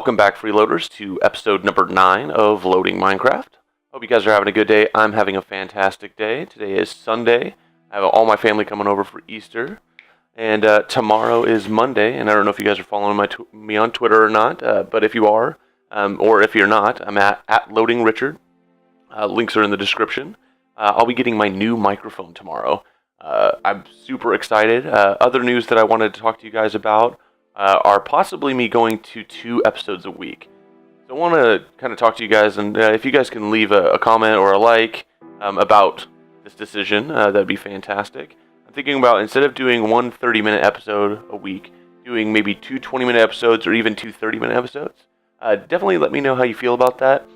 Welcome back, freeloaders, to episode number 9 of Loading Minecraft. Hope you guys are having a good day. I'm having a fantastic day. Today is Sunday. I have all my family coming over for Easter. And tomorrow is Monday, and I don't know if you guys are following me on Twitter or not, but if you are, or if you're not, I'm at LoadingRICHARD. Links are in the description. I'll be getting my new microphone tomorrow. I'm super excited. Other news that I wanted to talk to you guys about are possibly me going to 2 episodes a week. So I want to kind of talk to you guys, and if you guys can leave a comment or a like about this decision, that'd be fantastic. I'm thinking about, instead of doing one 30-minute episode a week, doing maybe 2 20-minute episodes or even 2 30-minute episodes. Definitely let me know how you feel about that.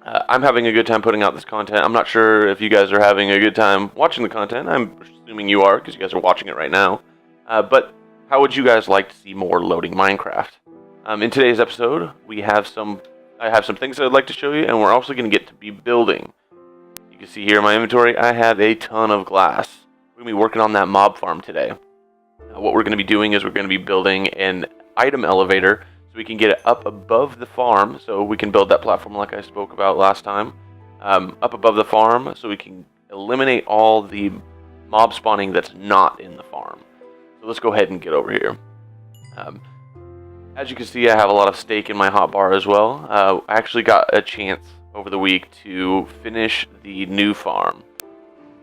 I'm having a good time putting out this content. I'm not sure if you guys are having a good time watching the content. I'm assuming you are, because you guys are watching it right now. But how would you guys like to see more Loading Minecraft? In today's episode, I have some things that I'd like to show you, and we're also going to get to be building. You can see here in my inventory, I have a ton of glass. We're going to be working on that mob farm today. What we're going to be doing is we're going to be building an item elevator so we can get it up above the farm, so we can build that platform like I spoke about last time. Up above the farm so we can eliminate all the mob spawning that's not in the farm. So let's go ahead and get over here. As you can see, I have a lot of steak in my hotbar as well. I actually got a chance over the week to finish the new farm.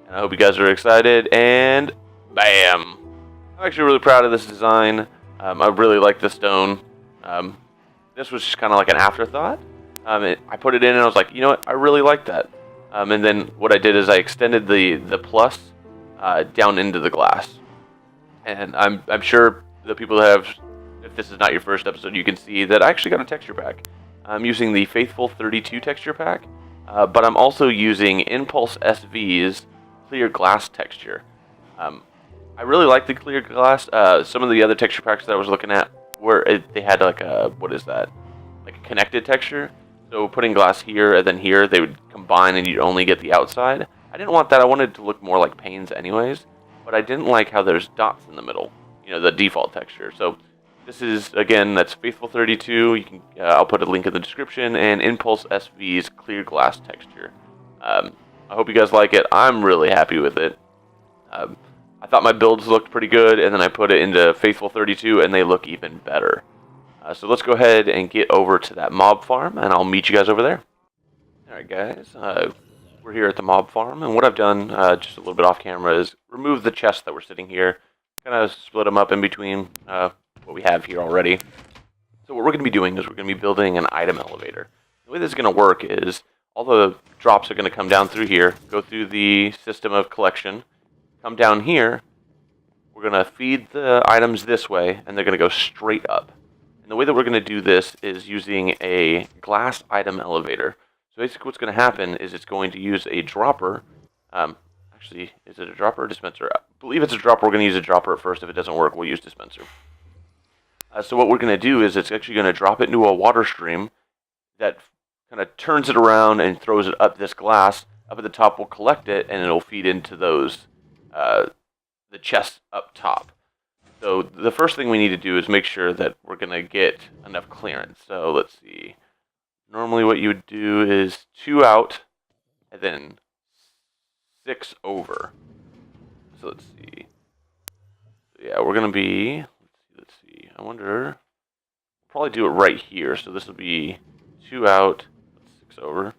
And I hope you guys are excited, and bam! I'm actually really proud of this design. I really like the stone. This was just kind of like an afterthought. I put it in and I was like, you know what, I really like that. And then what I did is I extended the plus down into the glass. And I'm sure the people that have, if this is not your first episode, you can see that I actually got a texture pack. I'm using the Faithful 32 texture pack, but I'm also using Impulse SV's clear glass texture. I really like the clear glass. Some of the other texture packs that I was looking at, they had like a, what is that? Like a connected texture. So putting glass here and then here, they would combine and you'd only get the outside. I didn't want that. I wanted it to look more like panes anyways. But I didn't like how there's dots in the middle. You know, the default texture. So this is, again, that's Faithful 32. You can, I'll put a link in the description. And Impulse SV's clear glass texture. I hope you guys like it. I'm really happy with it. I thought my builds looked pretty good, and then I put it into Faithful 32, and they look even better. So let's go ahead and get over to that mob farm, and I'll meet you guys over there. Alright guys, we're here at the mob farm, and what I've done, just a little bit off camera, is remove the chests that were sitting here. Kind of split them up in between what we have here already. So what we're going to be doing is we're going to be building an item elevator. The way this is going to work is all the drops are going to come down through here, go through the system of collection, come down here, we're going to feed the items this way, and they're going to go straight up. And the way that we're going to do this is using a glass item elevator. So basically what's going to happen is it's going to use a dropper. Actually, is it a dropper or dispenser? I believe it's a dropper. We're going to use a dropper at first. If it doesn't work, we'll use dispenser. So what we're going to do is it's actually going to drop it into a water stream that kind of turns it around and throws it up this glass. Up at the top, we'll collect it, and it'll feed into those the chests up top. So the first thing we need to do is make sure that we're going to get enough clearance. So let's see. Normally what you would do is 2 out and then 6 over. So let's see. So yeah, we're going to be, let's see. I wonder, we'll probably do it right here. So this will be 2 out, 6 over.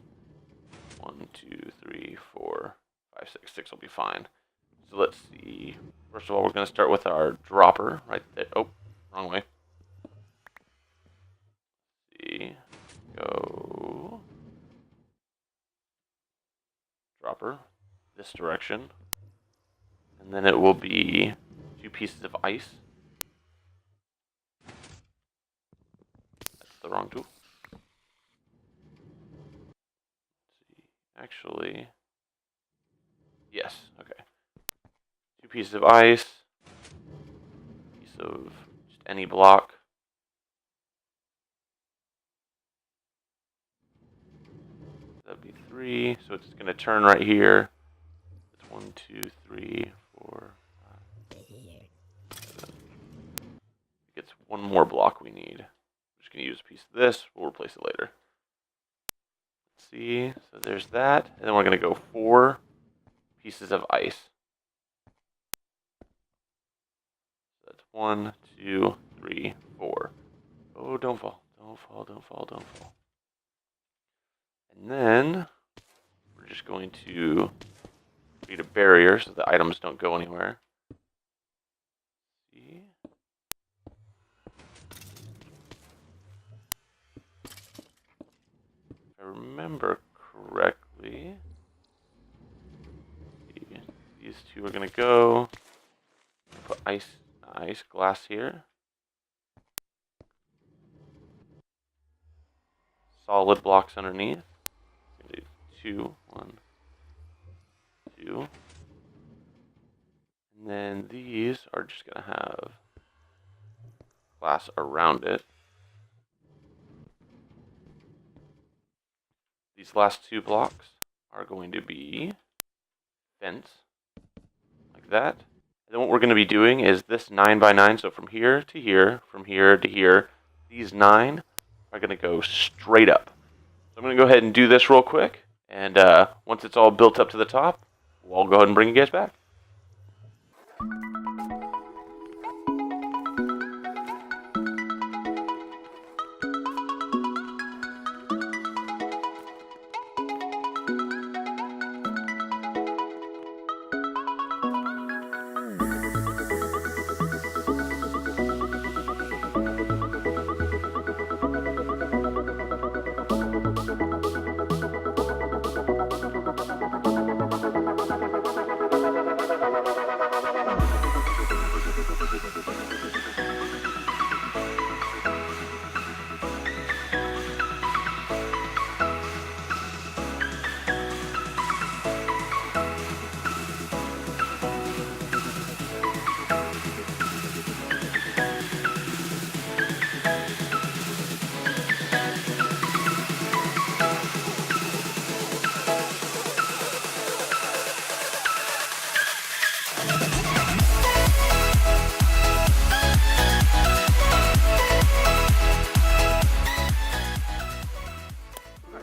1, 2, 3, 4, 5, 6. 6 will be fine. So let's see. First of all, we're going to start with our dropper right there. Oh, wrong way. Let's see. Go. Dropper. This direction. And then it will be 2 pieces of ice. That's the wrong tool. Let's see. Actually, yes. Okay. 2 pieces of ice, piece of just any block. That'd be 3, so it's going to turn right here. It's 1, 2, 3, 4, 5, 6, 7. It's one more block we need. just going to use a piece of this. We'll replace it later. Let's see. So there's that. And then we're going to go 4 pieces of ice. So that's 1, 2, 3, 4. Oh, don't fall. Don't fall, don't fall, don't fall. And then we're just going to create a barrier so the items don't go anywhere. See? If I remember correctly, these two are going to go. Put ice glass here. Solid blocks underneath. Do 2, 1, 2. And then these are just going to have glass around it. These last 2 blocks are going to be fence, like that. And then what we're going to be doing is this 9 by 9, so from here to here, from here to here, these 9 are going to go straight up. So I'm going to go ahead and do this real quick, and once it's all built up to the top, we'll go ahead and bring you guys back.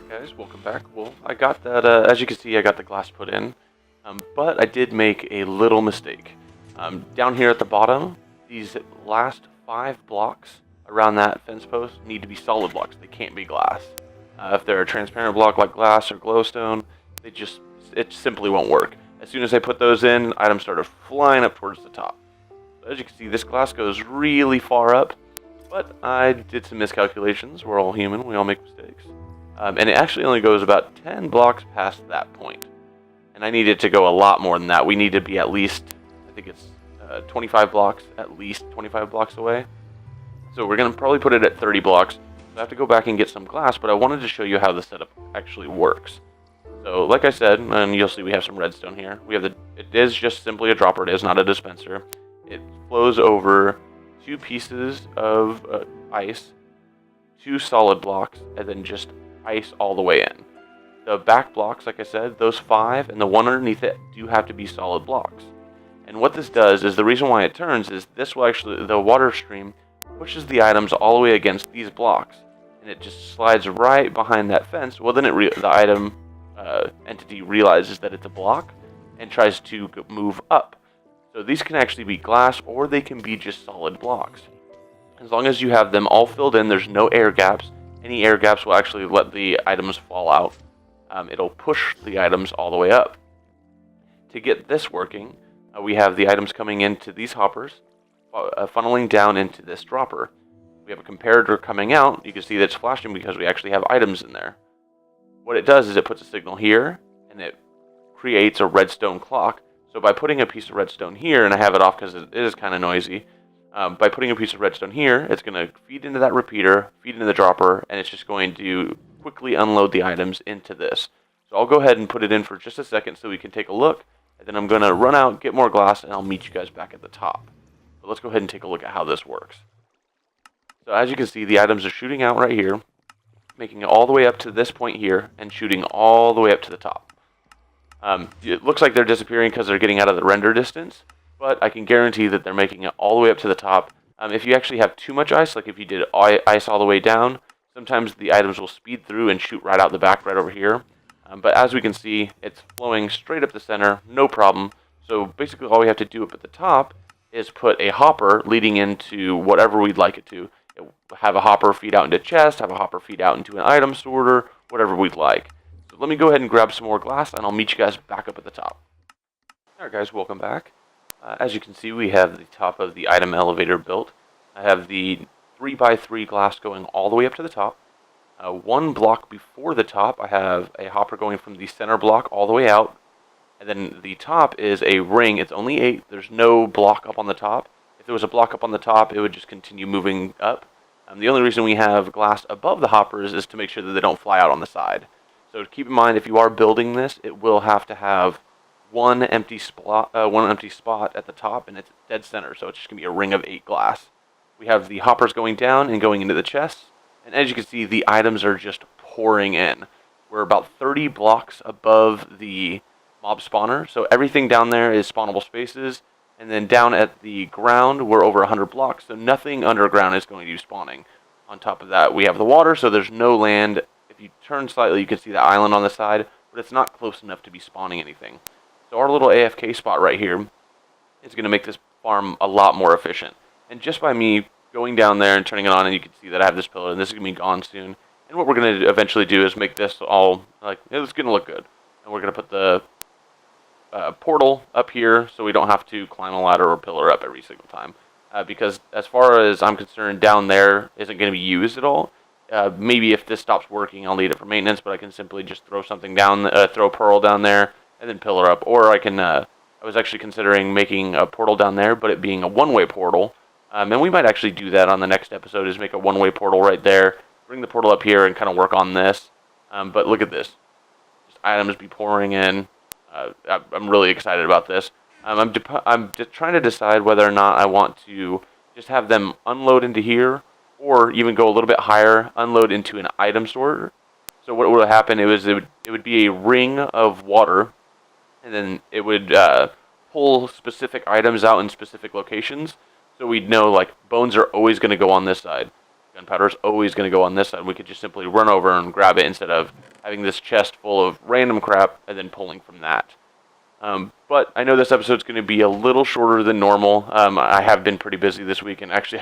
Guys, welcome back. Well, I got that, as you can see, I got the glass put in, but I did make a little mistake. Down here at the bottom, these last 5 blocks around that fence post need to be solid blocks. They can't be glass. If they're a transparent block like glass or glowstone, it simply won't work. As soon as I put those in, items started flying up towards the top. So as you can see, this glass goes really far up, but I did some miscalculations. We're all human. We all make mistakes. And it actually only goes about 10 blocks past that point. And I need it to go a lot more than that. We need to be at least, I think it's 25 blocks, at least 25 blocks away. So we're going to probably put it at 30 blocks. So I have to go back and get some glass, but I wanted to show you how the setup actually works. So like I said, and you'll see we have some redstone here. It is just simply a dropper. It is not a dispenser. It flows over 2 pieces of ice, 2 solid blocks, and then just ice all the way in. The back blocks, like I said, those 5 and the one underneath it do have to be solid blocks. And what this does is, the reason why it turns is this will actually, the water stream pushes the items all the way against these blocks, and it just slides right behind that fence. Well, then the item entity realizes that it's a block and tries to move up. So these can actually be glass, or they can be just solid blocks. As long as you have them all filled in, there's no air gaps. Any air gaps will actually let the items fall out. It'll push the items all the way up. To get this working, we have the items coming into these hoppers, funneling down into this dropper. We have a comparator coming out. You can see that it's flashing because we actually have items in there. What it does is it puts a signal here, and it creates a redstone clock. So by putting a piece of redstone here, and I have it off because it is kind of noisy, by putting a piece of redstone here, it's going to feed into that repeater, feed into the dropper, and it's just going to quickly unload the items into this. So I'll go ahead and put it in for just a second so we can take a look, and then I'm going to run out, get more glass, and I'll meet you guys back at the top. But let's go ahead and take a look at how this works. So as you can see, the items are shooting out right here, making it all the way up to this point here, and shooting all the way up to the top. It looks like they're disappearing because they're getting out of the render distance, but I can guarantee that they're making it all the way up to the top. If you actually have too much ice, like if you did ice all the way down, sometimes the items will speed through and shoot right out the back right over here. But as we can see, it's flowing straight up the center, no problem. So basically all we have to do up at the top is put a hopper leading into whatever we'd like it to. Have a hopper feed out into chest, have a hopper feed out into an item sorter, whatever we'd like. So let me go ahead and grab some more glass, and I'll meet you guys back up at the top. Alright guys, welcome back. As you can see, we have the top of the item elevator built. I have the 3x3 glass going all the way up to the top. One block before the top, I have a hopper going from the center block all the way out. And then the top is a ring. It's only 8. There's no block up on the top. If there was a block up on the top, it would just continue moving up. The only reason we have glass above the hoppers is to make sure that they don't fly out on the side. So keep in mind, if you are building this, it will have to have one empty spot at the top, and it's dead center. So it's just going to be a ring of 8 glass. We have the hoppers going down and going into the chests. And as you can see, the items are just pouring in. We're about 30 blocks above the mob spawner, so everything down there is spawnable spaces, and then down at the ground we're over 100 blocks, so nothing underground is going to be spawning. On top of that, we have the water, so there's no land. If you turn slightly, you can see the island on the side, but it's not close enough to be spawning anything. So our little AFK spot right here is going to make this farm a lot more efficient. And just by me going down there and turning it on, and you can see that I have this pillar, and this is going to be gone soon. And what we're going to eventually do is make this all, like, it's going to look good. And we're going to put the portal up here so we don't have to climb a ladder or pillar up every single time. Because as far as I'm concerned, down there isn't going to be used at all. Maybe if this stops working, I'll need it for maintenance, but I can simply just throw something down, throw a pearl down there, and then pillar up. Or I can, I was actually considering making a portal down there, but it being a one-way portal. And we might actually do that on the next episode, is make a one-way portal right there, bring the portal up here, and kind of work on this. But look at this. Just items be pouring in. I'm really excited about this. I'm trying to decide whether or not I want to just have them unload into here, or even go a little bit higher, unload into an item sorter. So what would happen? It would be a ring of water, and then it would pull specific items out in specific locations. So we'd know, like, bones are always going to go on this side. Gunpowder is always going to go on this side. We could just simply run over and grab it instead of having this chest full of random crap and then pulling from that. But I know this episode's going to be a little shorter than normal. I have been pretty busy this week, and actually,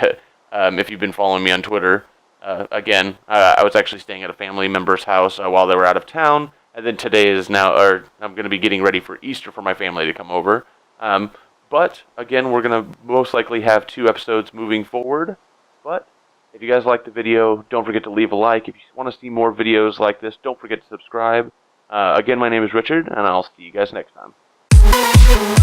if you've been following me on Twitter, again, I was actually staying at a family member's house while they were out of town, and then today is now, or I'm going to be getting ready for Easter for my family to come over. But again, we're going to most likely have 2 episodes moving forward. But if you guys like the video, don't forget to leave a like. If you want to see more videos like this, don't forget to subscribe. Again, my name is Richard, and I'll see you guys next time.